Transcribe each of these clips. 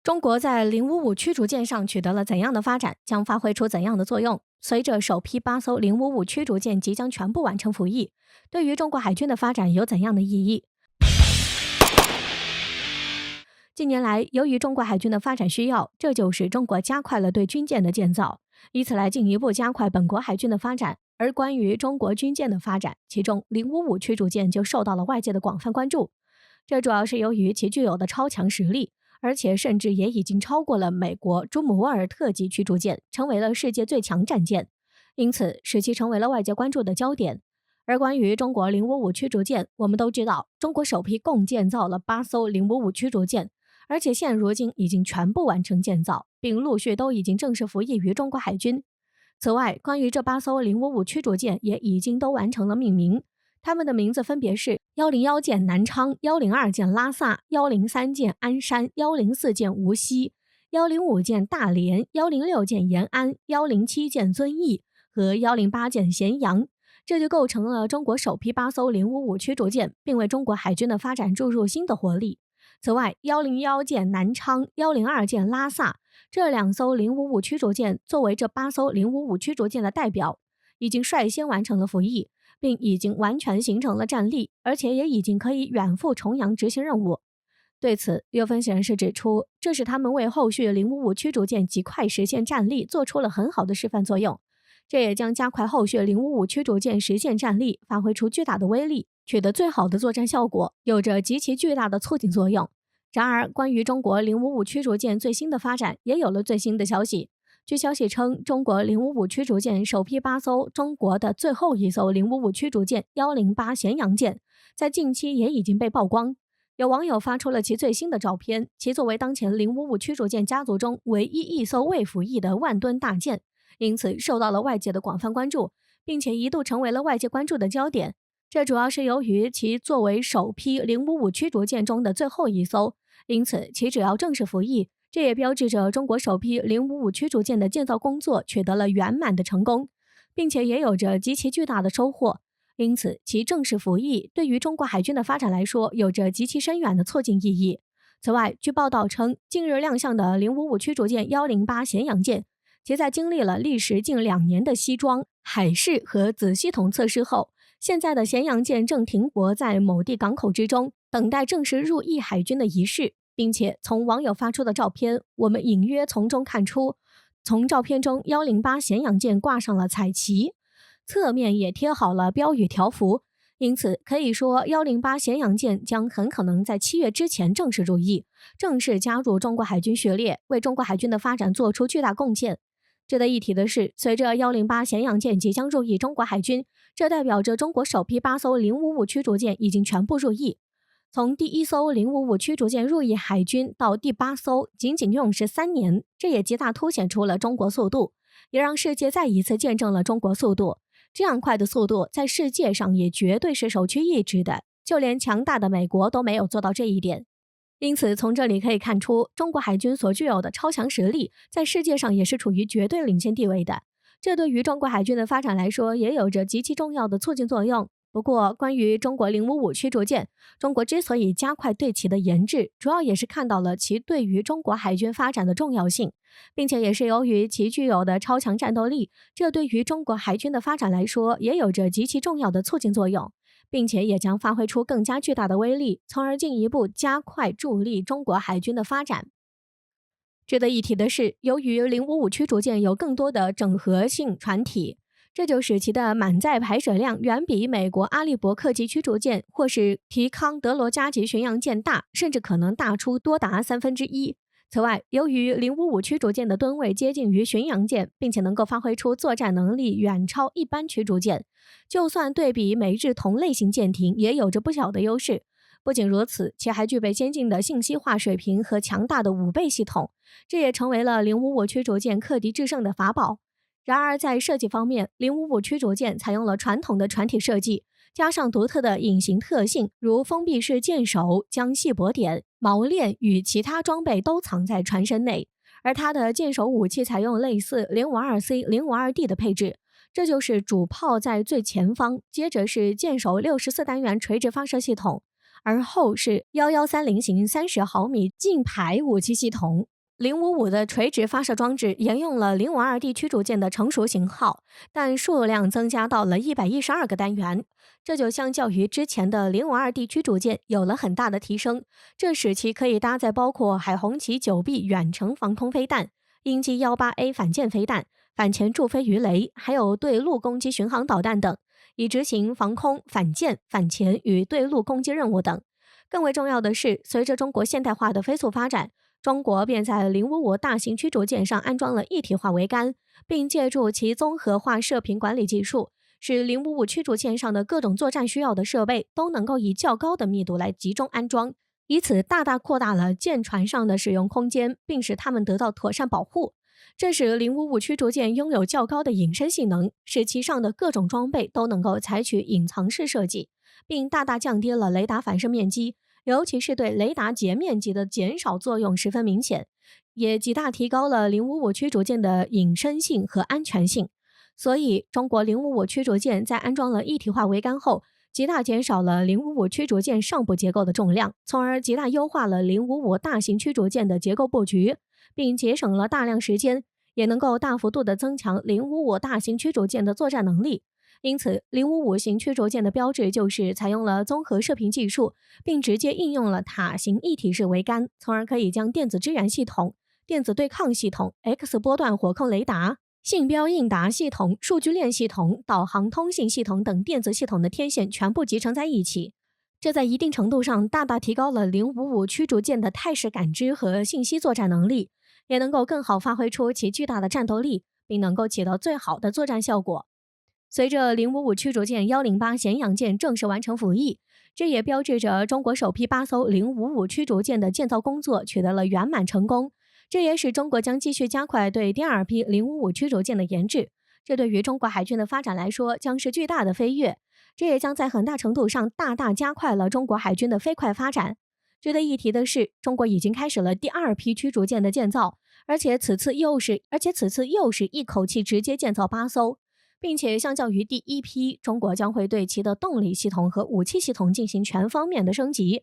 中国在055驱逐舰上取得了怎样的发展，将发挥出怎样的作用？随着首批8艘055驱逐舰即将全部完成服役，对于中国海军的发展有怎样的意义？近年来，由于中国海军的发展需要，这就使中国加快了对军舰的建造，以此来进一步加快本国海军的发展。而关于中国军舰的发展，其中055驱逐舰就受到了外界的广泛关注。这主要是由于其具有的超强实力，而且甚至也已经超过了美国朱姆沃尔特级驱逐舰，成为了世界最强战舰，因此使其成为了外界关注的焦点。而关于中国055驱逐舰，我们都知道，中国首批共建造了8艘055驱逐舰，而且现如今已经全部完成建造，并陆续都已经正式服役于中国海军。此外，关于这8艘055驱逐舰也已经都完成了命名，它们的名字分别是101舰南昌、102舰拉萨、103舰鞍山、104舰无锡、105舰大连、106舰延安、107舰遵义和108舰咸阳。这就构成了中国首批8艘055驱逐舰，并为中国海军的发展注入新的活力。此外，101舰南昌、102舰拉萨这2艘055驱逐舰作为这8艘055驱逐舰的代表，已经率先完成了服役，并已经完全形成了战力，而且也已经可以远赴重洋执行任务。对此，有分析人士指出，这是他们为后续055驱逐舰极快实现战力做出了很好的示范作用。这也将加快后续055驱逐舰实现战力，发挥出巨大的威力，取得最好的作战效果，有着极其巨大的促进作用。然而，关于中国055驱逐舰最新的发展，也有了最新的消息。据消息称，中国055驱逐舰首批8艘中国的最后一艘055驱逐舰108咸阳舰，在近期也已经被曝光。有网友发出了其最新的照片，其作为当前055驱逐舰家族中唯一一艘未服役的万吨大舰，因此受到了外界的广泛关注，并且一度成为了外界关注的焦点。这主要是由于其作为首批055驱逐舰中的最后一艘，因此其只要正式服役，这也标志着中国首批055驱逐舰的建造工作取得了圆满的成功，并且也有着极其巨大的收获。因此，其正式服役对于中国海军的发展来说，有着极其深远的促进意义。此外，据报道称，近日亮相的055驱逐舰108咸阳舰，其在经历了历时近2年的西装、海试和子系统测试后，现在的咸阳舰正停泊在某地港口之中，等待正式入役海军的仪式。并且从网友发出的照片，我们隐约从中看出，从照片中108咸阳舰挂上了彩旗，侧面也贴好了标语条幅，因此可以说108咸阳舰将很可能在7月之前正式入役，正式加入中国海军序列，为中国海军的发展做出巨大贡献。值得一提的是，随着108咸阳舰即将入役中国海军，这代表着中国首批8艘055驱逐舰已经全部入役。从第1艘055驱逐舰入役海军到第8艘，仅仅用时3年，这也极大凸显出了中国速度，也让世界再一次见证了中国速度。这样快的速度，在世界上也绝对是首屈一指的，就连强大的美国都没有做到这一点。因此，从这里可以看出，中国海军所具有的超强实力，在世界上也是处于绝对领先地位的。这对于中国海军的发展来说，也有着极其重要的促进作用。不过，关于中国055驱逐舰，中国之所以加快对其的研制，主要也是看到了其对于中国海军发展的重要性，并且也是由于其具有的超强战斗力，这对于中国海军的发展来说，也有着极其重要的促进作用，并且也将发挥出更加巨大的威力，从而进一步加快助力中国海军的发展。值得一提的是，由于055驱逐舰有更多的整合性船体，这就使其的满载排水量远比美国阿利伯克级驱逐舰或是提康德罗加级巡洋舰大，甚至可能大出多达1/3。此外，由于055驱逐舰的吨位接近于巡洋舰，并且能够发挥出作战能力远超一般驱逐舰，就算对比美日同类型舰艇，也有着不小的优势。不仅如此，其还具备先进的信息化水平和强大的武备系统，这也成为了055驱逐舰克敌制胜的法宝。然而，在设计方面，055驱逐舰采用了传统的船体设计，加上独特的隐形特性，如封闭式舰首将细薄点、锚链与其他装备都藏在船身内，而它的舰首武器采用类似 052C、052D 的配置，这就是主炮在最前方，接着是舰首64单元垂直发射系统，而后是1130型30毫米近排武器系统。055的垂直发射装置沿用了 052D 驱逐舰的成熟型号，但数量增加到了112个单元，这就相较于之前的 052D 驱逐舰有了很大的提升。这使其可以搭载包括海红旗9B 远程防空飞弹、鹰击 18A 反舰飞弹、反潜助飞鱼雷，还有对陆攻击巡航导弹等，以执行防空、反舰、反潜与对陆攻击任务等。更为重要的是，随着中国现代化的飞速发展，中国便在055大型驱逐舰上安装了一体化桅杆，并借助其综合化射频管理技术，使055驱逐舰上的各种作战需要的设备都能够以较高的密度来集中安装，以此大大扩大了舰船上的使用空间，并使它们得到妥善保护。这使055驱逐舰拥有较高的隐身性能，使其上的各种装备都能够采取隐藏式设计，并大大降低了雷达反射面积，尤其是对雷达截面积的减少作用十分明显，也极大提高了055驱逐舰的隐身性和安全性。所以，中国055驱逐舰在安装了一体化桅杆后，极大减少了055驱逐舰上部结构的重量，从而极大优化了055大型驱逐舰的结构布局，并节省了大量时间，也能够大幅度地增强055大型驱逐舰的作战能力。因此，055型驱逐舰的标志就是采用了综合射频技术，并直接应用了塔形一体式桅杆，从而可以将电子支援系统、电子对抗系统、X 波段火控雷达、信标应答系统、数据链系统、导航通信系统等电子系统的天线全部集成在一起。这在一定程度上大大提高了055驱逐舰的态势感知和信息作战能力，也能够更好发挥出其巨大的战斗力，并能够起到最好的作战效果。随着055驱逐舰108咸阳舰正式完成服役，这也标志着中国首批8艘055驱逐舰的建造工作取得了圆满成功。这也使中国将继续加快对第二批055驱逐舰的研制，这对于中国海军的发展来说将是巨大的飞跃，这也将在很大程度上大大加快了中国海军的飞快发展。值得一提的是，中国已经开始了第二批驱逐舰的建造，而且此次又是一口气直接建造8艘。并且相较于第一批，中国将会对其的动力系统和武器系统进行全方面的升级，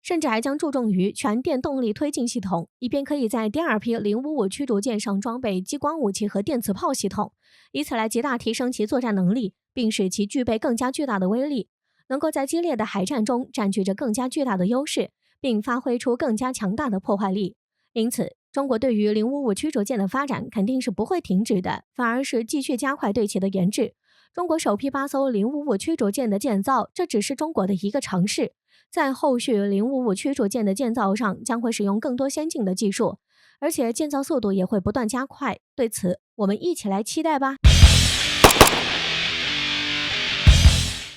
甚至还将注重于全电动力推进系统，以便可以在第二批055驱逐舰上装备激光武器和电磁炮系统，以此来极大提升其作战能力，并使其具备更加巨大的威力，能够在激烈的海战中占据着更加巨大的优势，并发挥出更加强大的破坏力。因此，中国对于055驱逐舰的发展肯定是不会停止的，反而是继续加快对其的研制。中国首批8艘055驱逐舰的建造，这只是中国的一个尝试，在后续055驱逐舰的建造上将会使用更多先进的技术，而且建造速度也会不断加快。对此，我们一起来期待吧。